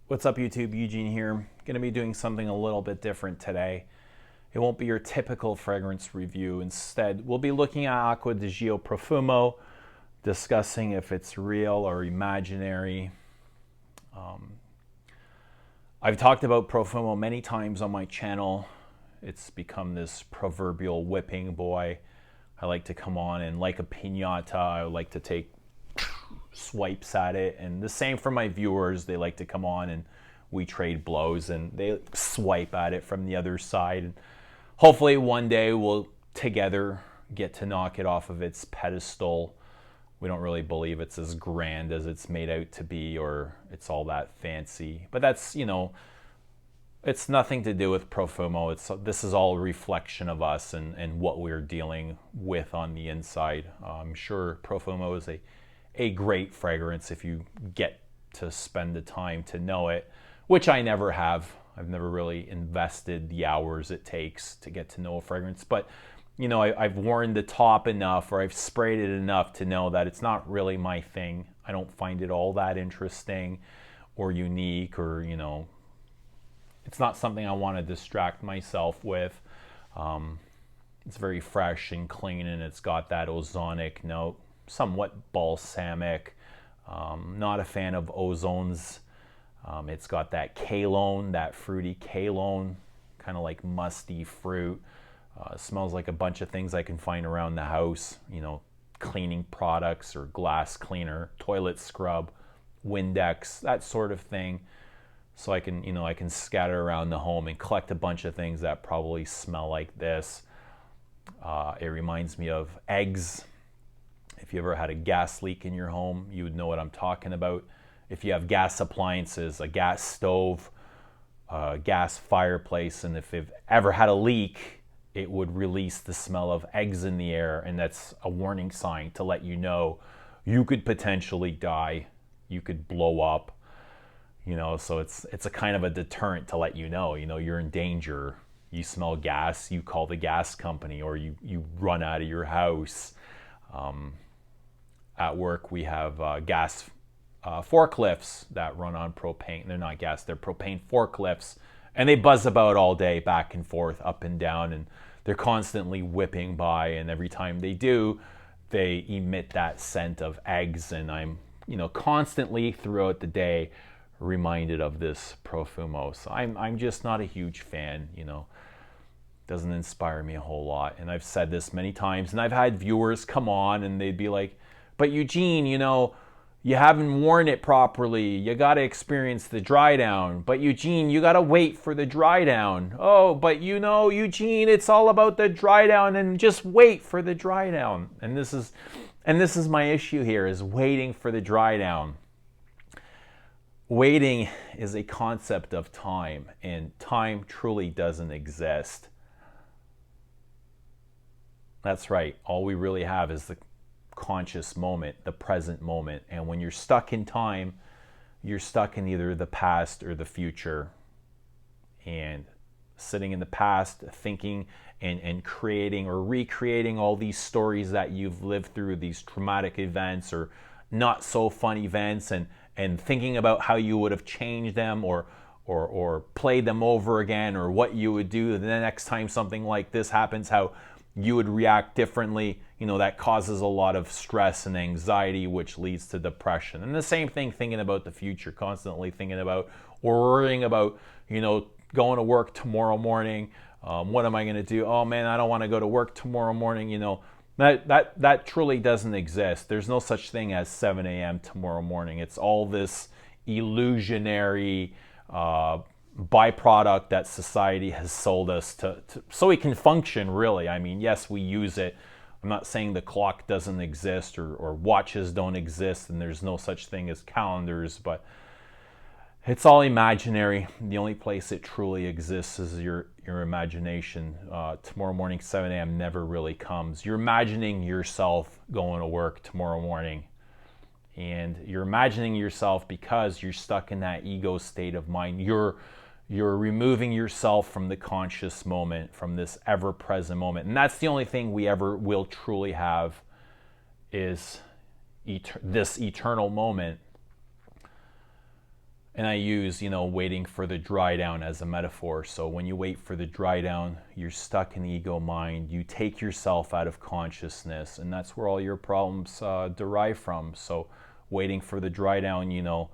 What's up, YouTube? Eugene here. Going to be doing something a little bit different today. It won't be your typical fragrance review. Instead, we'll be looking at Acqua di Gio Profumo, discussing if it's real or imaginary. I've talked about Profumo many times on my channel. It's become this proverbial whipping boy. I like to come on and like a piñata, I like to take swipes at it, and the same for my viewers. They like to come on and we trade blows and they swipe at it from the other side, and hopefully one day we'll together get to knock it off of its pedestal. We don't really believe it's as grand as it's made out to be, or it's all that fancy, but that's, it's nothing to do with Profumo. This is all a reflection of us and what we're dealing with on the inside. I'm sure Profumo is a great fragrance if you get to spend the time to know it, which I never have. I've never really invested the hours it takes to get to know a fragrance, but I've worn the top enough, or I've sprayed it enough to know that it's not really my thing. I don't find it all that interesting or unique, or it's not something I want to distract myself with. It's very fresh and clean, and it's got that ozonic note, somewhat balsamic. Not a fan of ozones. It's got that kalone, that fruity kalone, kind of like musty fruit. Smells like a bunch of things I can find around the house, cleaning products or glass cleaner, toilet scrub, Windex, that sort of thing. So I can scatter around the home and collect a bunch of things that probably smell like this. It reminds me of eggs. If you ever had a gas leak in your home, you would know what I'm talking about. If you have gas appliances, a gas stove, a gas fireplace, and if you've ever had a leak, it would release the smell of eggs in the air, and that's a warning sign to let you know you could potentially die, you could blow up, so it's a kind of a deterrent to let you know you're in danger. You smell gas, you call the gas company, or you run out of your house. At work, we have gas forklifts that run on propane. They're not gas, they're propane forklifts, and they buzz about all day, back and forth, up and down, and they're constantly whipping by, and every time they do, they emit that scent of eggs, and I'm constantly throughout the day reminded of this Profumo. So I'm just not a huge fan. Doesn't inspire me a whole lot, and I've said this many times, and I've had viewers come on and they'd be like, but Eugene, you haven't worn it properly. You got to experience the dry down. But Eugene, you got to wait for the dry down. Oh, but Eugene, it's all about the dry down, and just wait for the dry down. And this is my issue here, is waiting for the dry down. Waiting is a concept of time, and time truly doesn't exist. That's right. All we really have is the conscious moment, the present moment. And when you're stuck in time, you're stuck in either the past or the future. And sitting in the past, thinking and creating or recreating all these stories that you've lived through, these traumatic events or not so fun events, and thinking about how you would have changed them or played them over again, or what you would do the next time something like this happens, how you would react differently. That causes a lot of stress and anxiety, which leads to depression. And the same thing, thinking about the future, constantly thinking about or worrying about, going to work tomorrow morning. What am I going to do? Oh man, I don't want to go to work tomorrow morning. That truly doesn't exist. There's no such thing as 7 a.m. tomorrow morning. It's all this illusionary byproduct that society has sold us to so we can function, really. I mean, yes, we use it. I'm not saying the clock doesn't exist or watches don't exist and there's no such thing as calendars, but it's all imaginary. The only place it truly exists is your imagination. Tomorrow morning, 7 a.m. never really comes. You're imagining yourself going to work tomorrow morning. And you're imagining yourself because you're stuck in that ego state of mind. You're removing yourself from the conscious moment, from this ever-present moment. And that's the only thing we ever will truly have, is this eternal moment. And I use, waiting for the dry down as a metaphor. So when you wait for the dry down, you're stuck in the ego mind. You take yourself out of consciousness, and that's where all your problems derive from. So waiting for the dry down, you're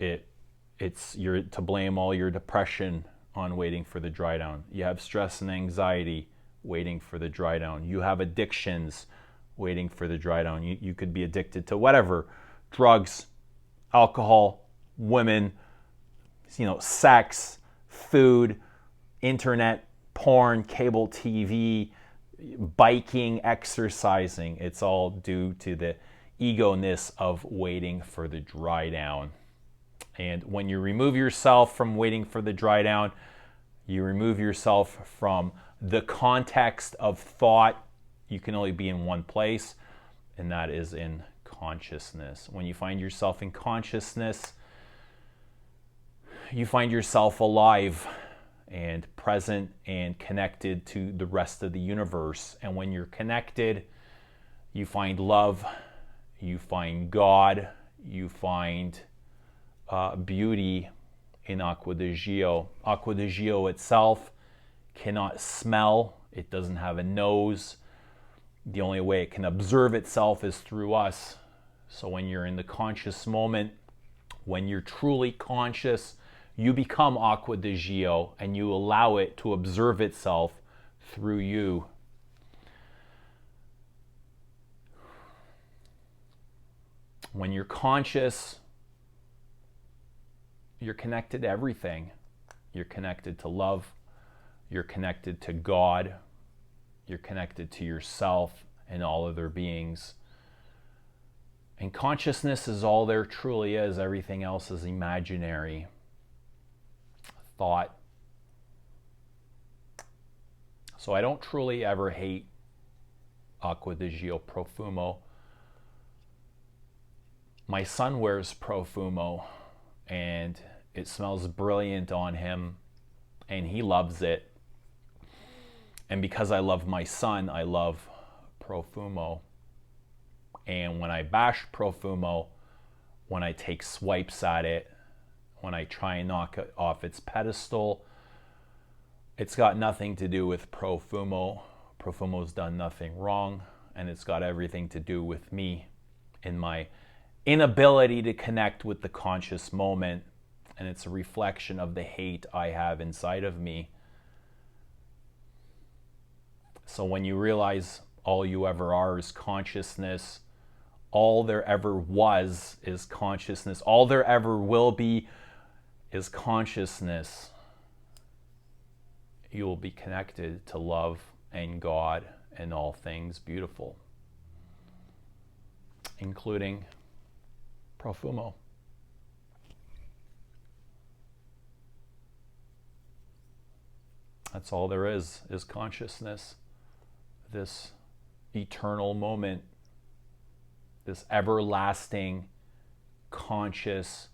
to blame all your depression on waiting for the dry down. You have stress and anxiety, waiting for the dry down. You have addictions, waiting for the dry down. You could be addicted to whatever, drugs, alcohol, women, sex, food, internet, porn, cable TV, biking, exercising. It's all due to the ego-ness of waiting for the dry down. And when you remove yourself from waiting for the dry down, you remove yourself from the context of thought. You can only be in one place, and that is in consciousness. When you find yourself in consciousness, you find yourself alive and present and connected to the rest of the universe. And when you're connected, you find love, you find God, you find beauty in Acqua di Gio. Acqua di Gio itself cannot smell. It doesn't have a nose. The only way it can observe itself is through us. So when you're in the conscious moment, when you're truly conscious, you become Acqua di Gio and you allow it to observe itself through you. When you're conscious, you're connected to everything. You're connected to love. You're connected to God. You're connected to yourself and all other beings. And consciousness is all there truly is. Everything else is imaginary. Thought. So I don't truly ever hate Acqua di Gio Profumo. My son wears Profumo and it smells brilliant on him and he loves it. And because I love my son, I love Profumo. And when I bash Profumo, when I take swipes at it, when I try and knock it off its pedestal, it's got nothing to do with Profumo. Profumo's done nothing wrong, and it's got everything to do with me and my inability to connect with the conscious moment, and it's a reflection of the hate I have inside of me. So when you realize all you ever are is consciousness, all there ever was is consciousness, all there ever will be is consciousness, you will be connected to love and God and all things beautiful, including Profumo. That's all there is consciousness, this eternal moment, this everlasting conscious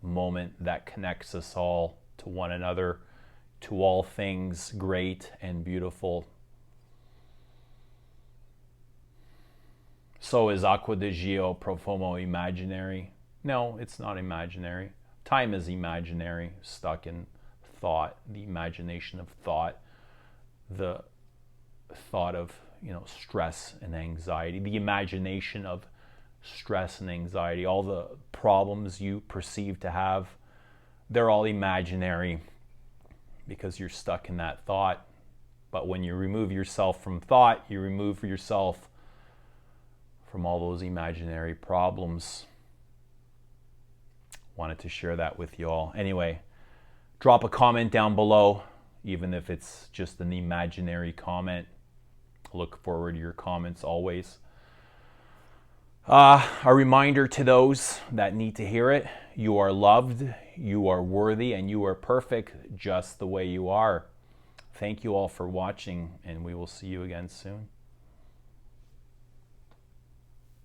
moment that connects us all to one another, to all things great and beautiful. So is Acqua di Gio Profumo imaginary? No, it's not imaginary. Time is imaginary, stuck in thought, the imagination of thought, the thought of, stress and anxiety, the imagination of stress and anxiety, all the problems you perceive to have, they're all imaginary because you're stuck in that thought. But when you remove yourself from thought, you remove yourself from all those imaginary problems. Wanted to share that with you all. Anyway, drop a comment down below, even if it's just an imaginary comment. Look forward to your comments always. A reminder to those that need to hear it: you are loved, you are worthy, and you are perfect just the way you are. Thank you all for watching, and we will see you again soon.